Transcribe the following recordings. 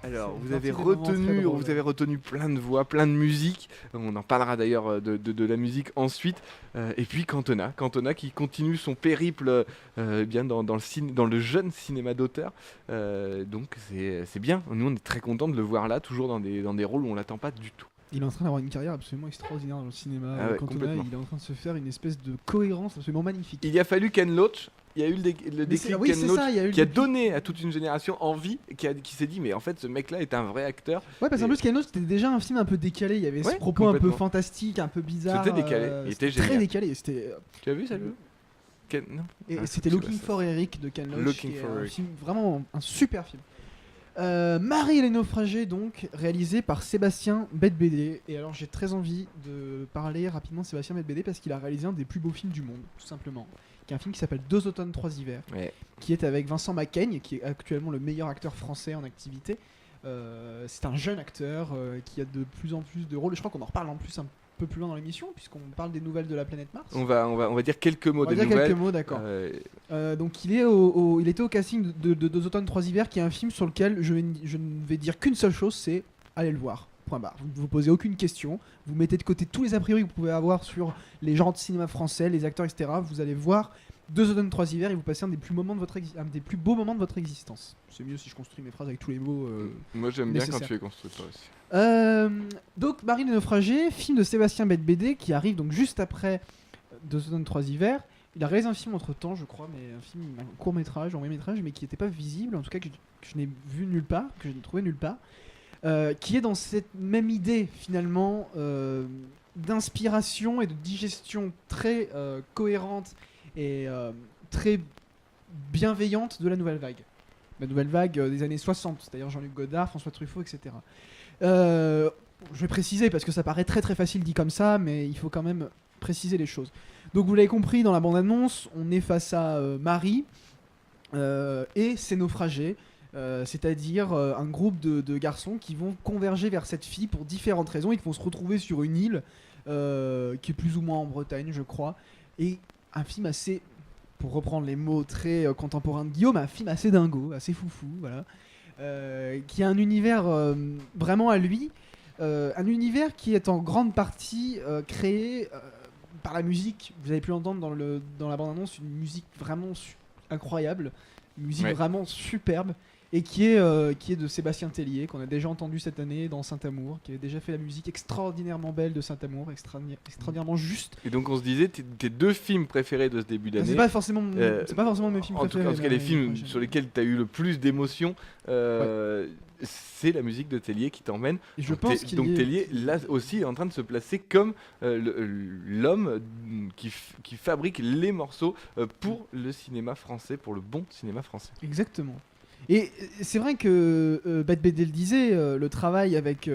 Alors, C'est vous une avez partie des moments très drôles. retenu plein de voix, plein de musique. On en parlera d'ailleurs de la musique ensuite. Et puis Cantona qui continue son périple bien dans le jeune cinéma d'auteur. Donc c'est bien. Nous, on est très contents de le voir là, toujours dans des rôles où on l'attend pas du tout. Il est en train d'avoir une carrière absolument extraordinaire dans le cinéma. Ah ouais, Cantona, complètement. il est en train de se faire une espèce de cohérence absolument magnifique. Il y a fallu Ken Loach. Il y a eu le déclic oui, Ken c'est Loach ça, il y a eu le qui a déclic. donné à toute une génération envie, qui s'est dit mais en fait ce mec-là est un vrai acteur. Ouais, parce qu'en Et- plus, Kano, c'était déjà un film un peu décalé. Il y avait ce Ouais, propos un peu complètement. fantastique, un peu bizarre. C'était décalé, il était très génial. décalé. C'était Tu as vu ça le Non. et Ah, c'était faut que tu Looking vois ça. for Eric de Ken Loach, Looking qui est for un Eric. film vraiment un super film. Marie et les naufragés, donc réalisé par Sébastien Bette-Bédé. Et alors j'ai très envie de parler rapidement de Sébastien Bette-Bédé parce qu'il a réalisé un des plus beaux films du monde, tout simplement. Qui est un film qui s'appelle 2 automnes, 3 hivers, Ouais. qui est avec Vincent Macaigne, qui est actuellement le meilleur acteur français en activité. C'est un jeune acteur qui a de plus en plus de rôles. Je crois qu'on en reparle en plus un peu plus loin dans l'émission, puisqu'on parle des nouvelles de la planète Mars. On va dire quelques mots On va des dire nouvelles. quelques mots, d'accord. Donc il était au casting de 2 automnes, 3 hivers, qui est un film sur lequel je ne vais dire qu'une seule chose, c'est allez le voir. Point barre. Vous ne vous posez aucune question, vous mettez de côté tous les a priori que vous pouvez avoir sur les genres de cinéma français, les acteurs, etc. Vous allez voir 2 automnes, 3 hivers et vous passez un des plus beaux moments de votre existence. C'est mieux si je construis mes phrases avec tous les mots. Moi j'aime bien quand nécessaire. tu es constructeur aussi. Donc Marie les naufragés, film de Sébastien Bette-Bédé qui arrive donc juste après 2 automnes, 3 hivers. Il a réalisé un film entre temps, je crois, mais un court métrage, un moyen métrage, mais qui n'était pas visible, en tout cas que je n'ai vu nulle part, que je n'ai trouvé nulle part, qui est dans cette même idée finalement d'inspiration et de digestion très cohérente et très bienveillante de la nouvelle vague. La nouvelle vague des années 60, c'est-à-dire Jean-Luc Godard, François Truffaut, etc. Je vais préciser parce que ça paraît très très facile dit comme ça, mais il faut quand même préciser les choses. Donc vous l'avez compris dans la bande-annonce, on est face à Marie et ses naufragés, c'est-à-dire un groupe de garçons qui vont converger vers cette fille pour différentes raisons et qui vont se retrouver sur une île qui est plus ou moins en Bretagne, je crois, et un film assez, pour reprendre les mots très contemporains de Guillaume, un film assez dingo, assez foufou, voilà, qui a un univers vraiment à lui, un univers qui est en grande partie créé par la musique. Vous avez pu entendre dans la bande-annonce une musique vraiment incroyable, une musique Ouais. vraiment superbe, et qui est de Sébastien Tellier, qu'on a déjà entendu cette année dans Saint-Amour, qui avait déjà fait la musique extraordinairement belle de Saint-Amour, extraordinairement juste. Et donc on se disait tes 2 films préférés de ce début d'année. C'est pas forcément mes films En préférés. tout cas, les mais films j'aime. sur lesquels tu as eu le plus d'émotions, c'est la musique de Tellier qui t'emmène. Et je pense qu'il y est- Tellier, là aussi, est en train de se placer comme l'homme qui fabrique les morceaux pour le cinéma français, pour le bon cinéma français. Exactement. Et c'est vrai que Bette-Bédé le disait, le travail avec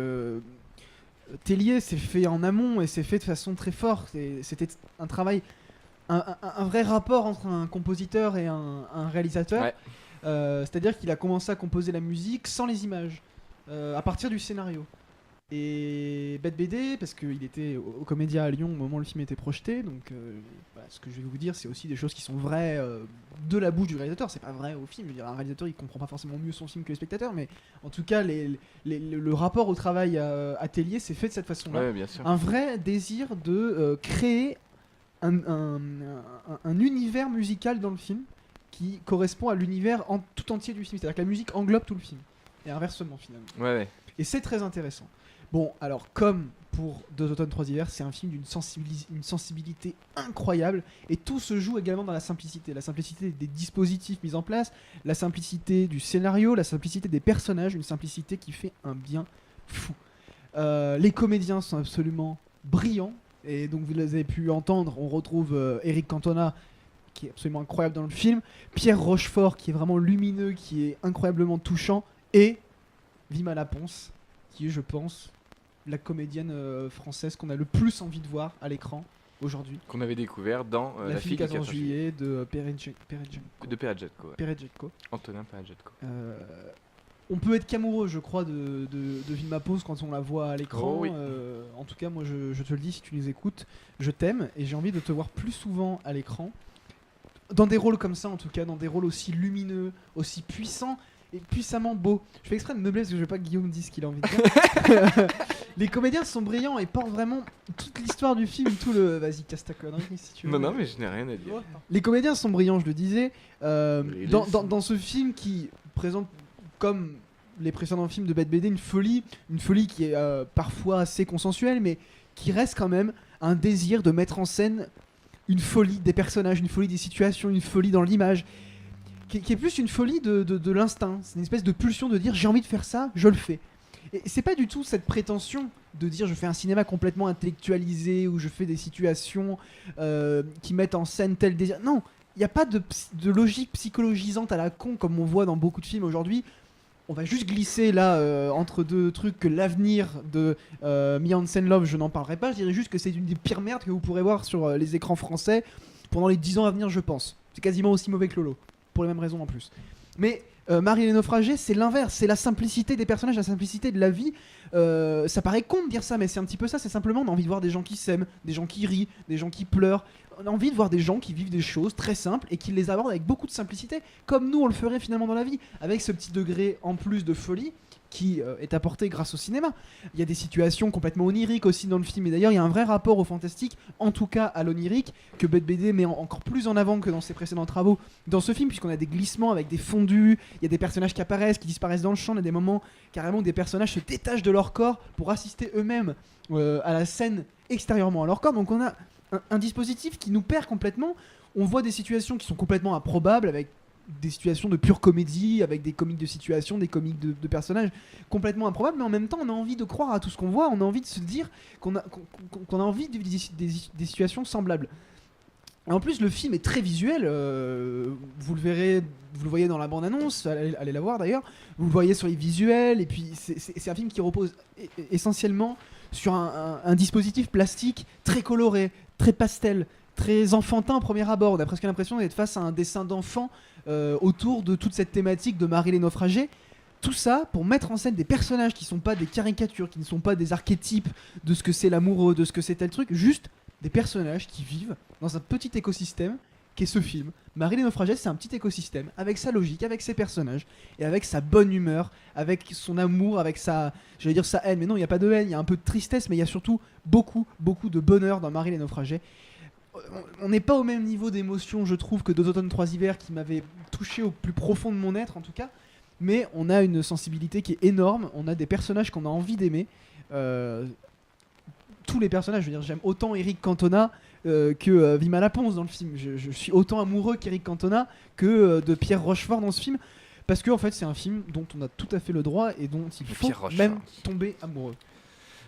Tellier s'est fait en amont et s'est fait de façon très forte. Et c'était un travail, un vrai rapport entre un compositeur et un réalisateur. Ouais. C'est-à-dire qu'il a commencé à composer la musique sans les images, à partir du scénario. Et Bette-Bédé, parce qu'il était au Comédia à Lyon au moment où le film était projeté, donc ce que je vais vous dire, c'est aussi des choses qui sont vraies de la bouche du réalisateur. C'est pas vrai au film. Je veux dire, un réalisateur, il comprend pas forcément mieux son film que les spectateurs, mais en tout cas, le rapport au travail à Tellier s'est fait de cette façon-là. Ouais, bien sûr. Un vrai désir de créer un univers musical dans le film qui correspond à l'univers tout entier du film. C'est-à-dire que la musique englobe tout le film. Et inversement, finalement. Ouais. Et c'est très intéressant. Bon, alors, comme pour 2 automnes, 3 hivers, c'est un film d'une sensibilité incroyable. Et tout se joue également dans la simplicité. La simplicité des dispositifs mis en place, la simplicité du scénario, la simplicité des personnages, une simplicité qui fait un bien fou. Les comédiens sont absolument brillants. Et donc, vous les avez pu entendre, on retrouve Eric Cantona, qui est absolument incroyable dans le film, Pierre Rochefort, qui est vraiment lumineux, qui est incroyablement touchant, et Vima Laponce, qui est, je pense, la comédienne française qu'on a le plus envie de voir à l'écran aujourd'hui. Qu'on avait découvert dans La fille 14 juillet de de Peradjetko. Ouais. Peredjetko. Antonin Peradjetko. On peut être qu'amoureux, je crois, de Vilma Pause quand on la voit à l'écran. Oh oui. En tout cas, moi, je te le dis, si tu nous écoutes, je t'aime et j'ai envie de te voir plus souvent à l'écran. Dans des rôles comme ça, en tout cas, dans des rôles aussi lumineux, aussi puissants. est puissamment beau. Je fais exprès de meubler parce que je veux pas que Guillaume dise ce qu'il a envie de dire. Les comédiens sont brillants et portent vraiment toute l'histoire du film, tout le... Vas-y, casse ta connerie si tu veux. Non, mais je n'ai rien à dire. Les comédiens sont brillants, je le disais. Les Dans ce film qui présente, comme les précédents films de Bette BD, une folie qui est parfois assez consensuelle, mais qui reste quand même un désir de mettre en scène une folie des personnages, une folie des situations, une folie dans l'image, qui est plus une folie de l'instinct. C'est une espèce de pulsion de dire j'ai envie de faire ça, je le fais. Et c'est pas du tout cette prétention de dire je fais un cinéma complètement intellectualisé ou je fais des situations qui mettent en scène tel désir. Non, il n'y a pas de logique psychologisante à la con comme on voit dans beaucoup de films aujourd'hui. On va juste glisser là entre deux trucs que l'avenir de Me and Love, je n'en parlerai pas. Je dirais juste que c'est une des pires merdes que vous pourrez voir sur les écrans français pendant les 10 ans à venir, je pense. C'est quasiment aussi mauvais que Lolo, pour les mêmes raisons en plus. Mais Marie et les naufragés, c'est l'inverse, c'est la simplicité des personnages, la simplicité de la vie. Ça paraît con de dire ça, mais c'est un petit peu ça. C'est simplement on a envie de voir des gens qui s'aiment, des gens qui rient, des gens qui pleurent. On a envie de voir des gens qui vivent des choses très simples et qui les abordent avec beaucoup de simplicité, comme nous on le ferait finalement dans la vie, avec ce petit degré en plus de folie qui est apporté grâce au cinéma. Il y a des situations complètement oniriques aussi dans le film, et d'ailleurs il y a un vrai rapport au fantastique, en tout cas à l'onirique, que Bette BD met encore plus en avant que dans ses précédents travaux dans ce film, puisqu'on a des glissements avec des fondus, il y a des personnages qui apparaissent, qui disparaissent dans le champ, il y a des moments carrément où des personnages se détachent de leur corps pour assister eux-mêmes à la scène extérieurement à leur corps. Donc on a un dispositif qui nous perd complètement. On voit des situations qui sont complètement improbables, avec des situations de pure comédie, avec des comiques de situation, des comiques de personnages complètement improbables, mais en même temps on a envie de croire à tout ce qu'on voit, on a envie de se dire qu'on a envie de vivre des situations semblables. Et en plus le film est très visuel, vous le verrez, vous le voyez dans la bande-annonce, allez la voir d'ailleurs, vous le voyez sur les visuels, et puis c'est un film qui repose essentiellement sur un dispositif plastique très coloré, très pastel, très enfantin au premier abord. On a presque l'impression d'être face à un dessin d'enfant autour de toute cette thématique de Marie les naufragés. Tout ça pour mettre en scène des personnages qui ne sont pas des caricatures, qui ne sont pas des archétypes de ce que c'est l'amoureux, de ce que c'est tel truc, juste des personnages qui vivent dans un petit écosystème qu'est ce film. Marie les naufragés, c'est un petit écosystème avec sa logique, avec ses personnages et avec sa bonne humeur, avec son amour, avec sa haine. Mais non, il n'y a pas de haine, il y a un peu de tristesse, mais il y a surtout beaucoup de bonheur dans Marie les naufragés. On n'est pas au même niveau d'émotion, je trouve, que Deux automnes, trois hivers, qui m'avait touché au plus profond de mon être en tout cas. Mais on a une sensibilité qui est énorme, on a des personnages qu'on a envie d'aimer. Tous les personnages, je veux dire, j'aime autant Eric Cantona que Vima Laponce dans le film. Je suis autant amoureux qu'Eric Cantona que de Pierre Rochefort dans ce film, parce que en fait c'est un film dont on a tout à fait le droit et dont il faut même tomber amoureux.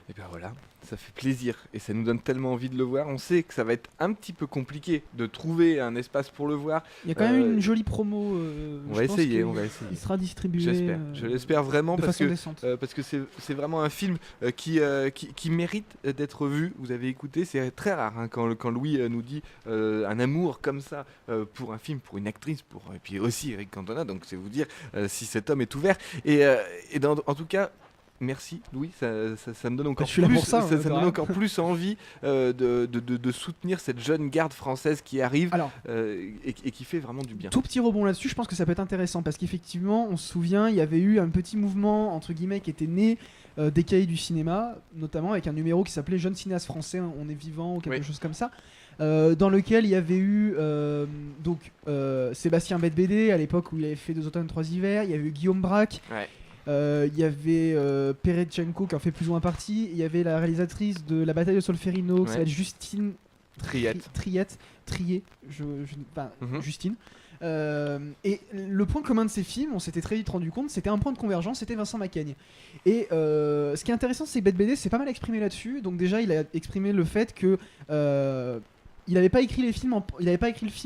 Et ben voilà, ça fait plaisir et ça nous donne tellement envie de le voir. On sait que ça va être un petit peu compliqué de trouver un espace pour le voir. Il y a quand même une jolie promo. On va essayer. Il sera distribué. J'espère. Je l'espère vraiment parce que c'est vraiment un film qui mérite d'être vu. Vous avez écouté, c'est très rare hein, quand Louis nous dit un amour comme ça pour un film, pour une actrice, et puis aussi Eric Cantona. Donc c'est vous dire si cet homme est ouvert. En tout cas. Merci Louis, ça me donne encore me donne encore plus envie de soutenir cette jeune garde française qui arrive. Et qui fait vraiment du bien. Tout petit rebond là-dessus, je pense que ça peut être intéressant parce qu'effectivement, on se souvient, il y avait eu un petit mouvement entre guillemets qui était né des cahiers du cinéma, notamment avec un numéro qui s'appelait Jeunes cinéastes français, on est vivant ou quelque chose comme ça. Dans lequel il y avait eu Sébastien Bette BD à l'époque où il avait fait Deux automnes, trois hivers, il y avait eu Guillaume Braque. Ouais. Il y avait Peretchenko qui en fait plus ou moins partie. Il y avait la réalisatrice de La bataille de Solferino qui s'appelle Justine Justine. Et le point commun de ces films, on s'était très vite rendu compte, c'était un point de convergence, c'était Vincent Macaigne. Et ce qui est intéressant, c'est que Bette BD s'est pas mal exprimé là-dessus. Donc déjà, il a exprimé le fait que il n'avait pas écrit le film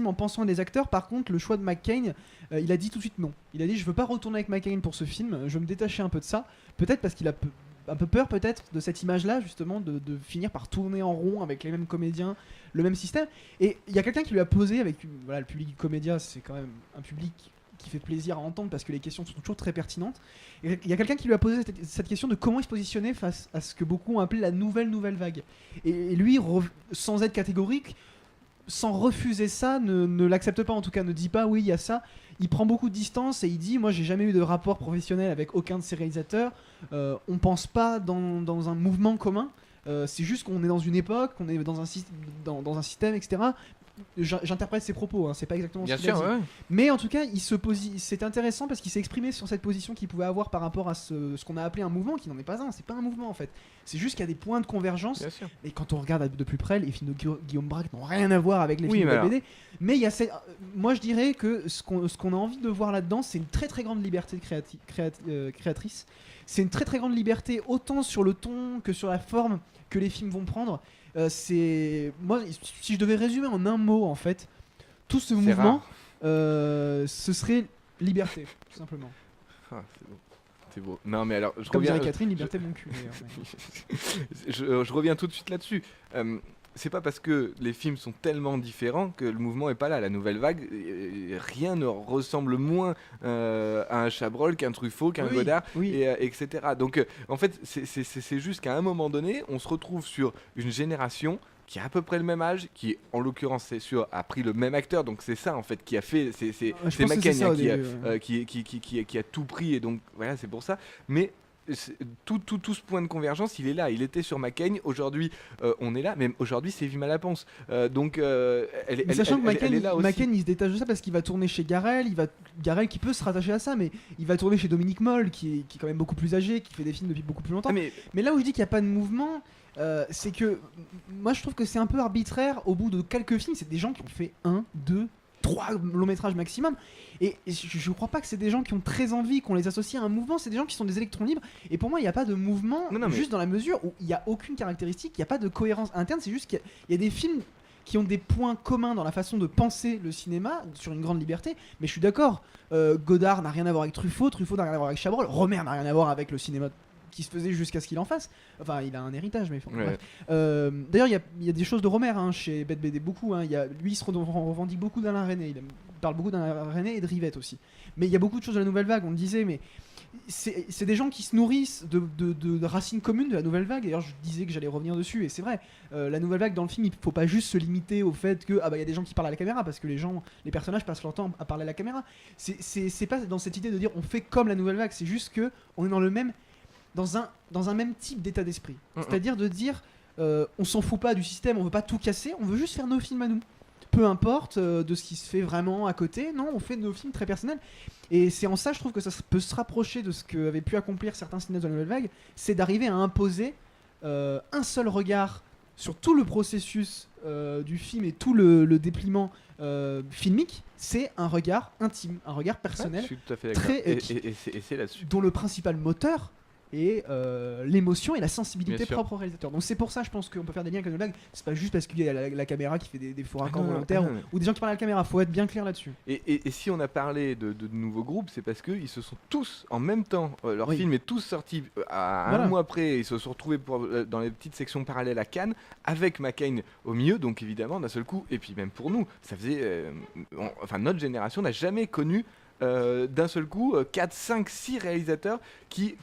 en pensant à des acteurs. Par contre, le choix de McCain, il a dit tout de suite non. Il a dit je veux pas retourner avec McCain pour ce film, je veux me détacher un peu de ça. Peut-être parce qu'il a un peu peur peut-être de cette image-là, justement, de finir par tourner en rond avec les mêmes comédiens, le même système. Et il y a quelqu'un qui lui a posé, le public du Comédia, c'est quand même un public qui fait plaisir à entendre parce que les questions sont toujours très pertinentes. Et il y a quelqu'un qui lui a posé cette question de comment il se positionnait face à ce que beaucoup ont appelé la nouvelle vague. Et lui, sans être catégorique, sans refuser ça, ne l'accepte pas, en tout cas ne dit pas oui il y a ça. Il prend beaucoup de distance et il dit moi j'ai jamais eu de rapport professionnel avec aucun de ces réalisateurs, on pense pas dans un mouvement commun, c'est juste qu'on est dans une époque, qu'on est dans un système, etc. J'interprète ses propos, hein, c'est pas exactement Bien ce qu'il a sûr, dit. ouais. Mais en tout cas, c'est intéressant parce qu'il s'est exprimé sur cette position qu'il pouvait avoir par rapport à ce qu'on a appelé un mouvement, qui n'en est pas un, c'est pas un mouvement en fait. C'est juste qu'il y a des points de convergence. Bien sûr. Et quand on regarde de plus près, les films de Guillaume Braque n'ont rien à voir avec les Oui, films mais de BD. Mais il y a moi je dirais que ce qu'on a envie de voir là-dedans, c'est une très très grande liberté créatrice. C'est une très très grande liberté autant sur le ton que sur la forme que les films vont prendre. Moi, si je devais résumer en un mot en fait, tout ce mouvement, ce serait liberté, tout simplement. Ah, c'est beau. C'est beau. Non, mais alors, Comme dirait Catherine, liberté mon cul. D'ailleurs, mais... je reviens tout de suite là-dessus. C'est pas parce que les films sont tellement différents que le mouvement est pas là. La nouvelle vague, rien ne ressemble moins à un Chabrol qu'un Truffaut, qu'un Godard, etc. Donc, en fait, c'est juste qu'à un moment donné, on se retrouve sur une génération qui a à peu près le même âge, qui en l'occurrence c'est sûr a pris le même acteur, donc c'est ça en fait qui a fait, c'est Macaigne qui a tout pris, et donc voilà, c'est pour ça. Mais tout ce point de convergence, il est là. Il était sur Macaigne, aujourd'hui on est là, mais aujourd'hui c'est Vima Laponce, donc sachant que elle est là aussi. Macaigne il se détache de ça parce qu'il va tourner chez Garel, Garel qui peut se rattacher à ça, mais il va tourner chez Dominique Moll qui est quand même beaucoup plus âgé, qui fait des films depuis beaucoup plus longtemps. Mais là où je dis qu'il n'y a pas de mouvement, c'est que moi je trouve que c'est un peu arbitraire. Au bout de quelques films, c'est des gens qui ont fait 1, 2, 3 longs métrages maximum, et je crois pas que c'est des gens qui ont très envie qu'on les associe à un mouvement. C'est des gens qui sont des électrons libres, et pour moi il n'y a pas de mouvement, juste dans la mesure où il n'y a aucune caractéristique, il n'y a pas de cohérence interne. C'est juste qu'il y a des films qui ont des points communs dans la façon de penser le cinéma sur une grande liberté. Mais je suis d'accord, Godard n'a rien à voir avec Truffaut n'a rien à voir avec Chabrol, Romer n'a rien à voir avec le cinéma qui se faisait jusqu'à ce qu'il en fasse. Enfin, il a un héritage, mais bref. D'ailleurs, il y a des choses de Romer chez Bête BD, beaucoup. Lui, il se revendique beaucoup d'Alain Resnais. Il parle beaucoup d'Alain Resnais et de Rivette aussi. Mais il y a beaucoup de choses de la Nouvelle Vague, on le disait, mais c'est des gens qui se nourrissent de racines communes de la Nouvelle Vague. D'ailleurs, je disais que j'allais revenir dessus, et c'est vrai. La Nouvelle Vague, dans le film, il faut pas juste se limiter au fait que y a des gens qui parlent à la caméra, parce que les personnages passent leur temps à parler à la caméra. C'est pas dans cette idée de dire on fait comme la Nouvelle Vague, c'est juste que on est dans un même type d'état d'esprit. C'est-à-dire de dire on s'en fout pas du système, on veut pas tout casser, on veut juste faire nos films à nous. Peu importe de ce qui se fait vraiment à côté, non, on fait nos films très personnels. Et c'est en ça, je trouve que ça peut se rapprocher de ce qu'avaient pu accomplir certains cinéastes de la Nouvelle Vague, c'est d'arriver à imposer un seul regard sur tout le processus du film et tout le dépliement filmique. C'est un regard intime, un regard personnel, je suis tout à fait d'accord. Et c'est là-dessus. Dont le principal moteur et l'émotion et la sensibilité Bien sûr. propre au réalisateur. Donc c'est pour ça, je pense qu'on peut faire des liens avec la Nouvelle Vague. C'est pas juste parce qu'il y a la caméra qui fait des faux raccords volontaires ou des gens qui parlent à la caméra. Faut être bien clair là-dessus. Et si on a parlé de nouveaux groupes, c'est parce qu'ils se sont tous en même temps, leur film est tous sorti à un mois près. Ils se sont retrouvés dans les petites sections parallèles à Cannes avec Macaigne au milieu. Donc évidemment d'un seul coup, et puis même pour nous, ça faisait, notre génération n'a jamais connu d'un seul coup 4, 5, 6 réalisateurs qui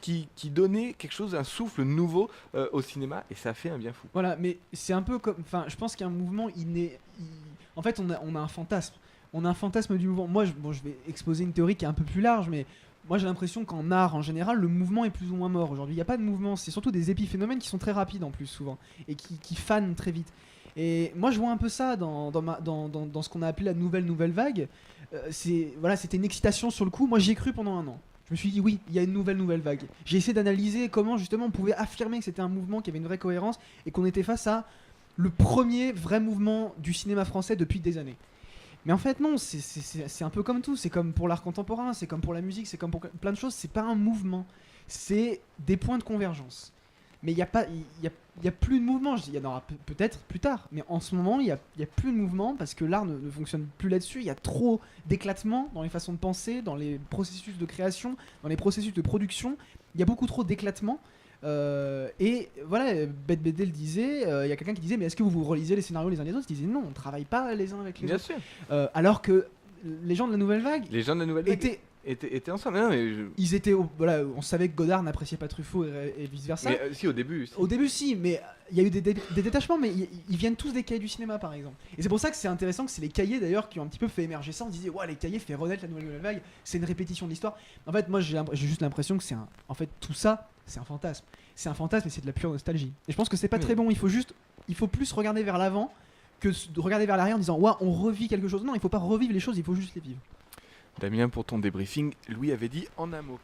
donnaient quelque chose, un souffle nouveau au cinéma, et ça fait un bien fou. Voilà, mais c'est un peu comme, je pense qu'un mouvement en fait on a un fantasme. On a un fantasme du mouvement. Moi je vais exposer une théorie qui est un peu plus large, mais moi j'ai l'impression qu'en art en général le mouvement est plus ou moins mort aujourd'hui. Il n'y a pas de mouvement, c'est surtout des épiphénomènes qui sont très rapides en plus souvent et qui fanent très vite. Et moi je vois un peu ça dans ce qu'on a appelé la nouvelle vague. C'était une excitation sur le coup. Moi j'y ai cru pendant un an. Je me suis dit oui, il y a une nouvelle vague. J'ai essayé d'analyser comment justement on pouvait affirmer que c'était un mouvement qui avait une vraie cohérence et qu'on était face à le premier vrai mouvement du cinéma français depuis des années. Mais en fait non, c'est un peu comme tout. C'est comme pour l'art contemporain, c'est comme pour la musique, c'est comme pour plein de choses. C'est pas un mouvement, c'est des points de convergence. Mais il n'y a plus de mouvement. Il y en aura peut-être plus tard. Mais en ce moment, il n'y a plus de mouvement parce que l'art ne fonctionne plus là-dessus. Il y a trop d'éclatement dans les façons de penser, dans les processus de création, dans les processus de production. Il y a beaucoup trop d'éclatement. Et voilà, Bête BD le disait. Il y a quelqu'un qui disait mais est-ce que vous relisez les scénarios les uns les autres? Ils disaient non, on ne travaille pas les uns avec les autres. Bien sûr. Alors que les gens de la Nouvelle Vague étaient ensemble. Non, mais Ils étaient, voilà, on savait que Godard n'appréciait pas Truffaut et vice versa. mais, si, au début. Si. Au début, si, mais il y a eu des détachements, mais ils viennent tous des cahiers du cinéma, par exemple. Et c'est pour ça que c'est intéressant, que c'est les cahiers d'ailleurs qui ont un petit peu fait émerger ça. On disait, ouais, les cahiers fait renaître la nouvelle vague, c'est une répétition de l'histoire. En fait, moi, j'ai juste l'impression que en fait, tout ça, c'est un fantasme. C'est un fantasme et c'est de la pure nostalgie. Et je pense que c'est pas Oui. très bon. Il faut plus regarder vers l'avant que de regarder vers l'arrière en disant, ouais, on revit quelque chose. Non, il faut pas revivre les choses, il faut juste les vivre. Damien, pour ton débriefing, Louis avait dit en un mot.